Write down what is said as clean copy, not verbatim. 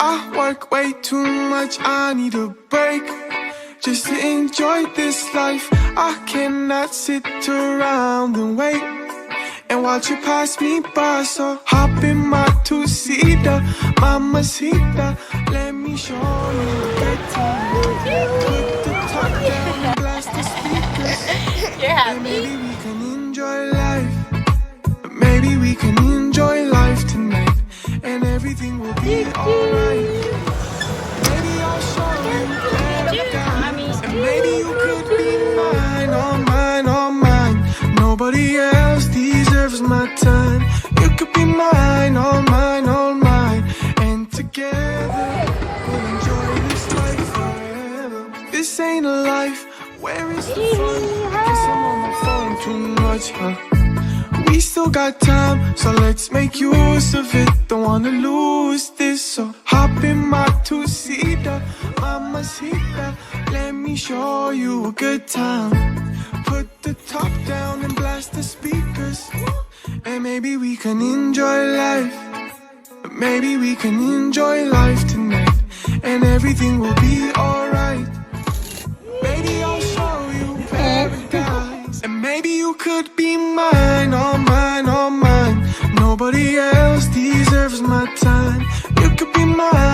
I work way too much, I need a break just to enjoy this life. I cannot sit around and wait and watch you pass me by. So hop in my two-seater, mamacita, let me show you a good time. Put the top down and blast the speakers. You're And happy? maybe we can enjoy life. Maybe we can enjoy life tonight, and everything will be alright. Maybe I'll show you paradise, and maybe you could be mine, all mine, all mine. Nobody else deserves my time. You could be mine, all mine, all mine. And together we'll enjoy this life forever. This ain't a life, where is the fun? Guess I'm on my phone too much, huh? We still got time, so let's make use of it. Don't wanna lose this, so hop in my two-seater, mamacita, let me show you a good time. Put the top down and blast the speakers, and maybe we can enjoy life. Maybe we can enjoy life tonight, and everything will be alright. Maybe I'll show you paradise, and maybe you could be mine, all mine, all mine. Nobody else deserves my time. You could be mine.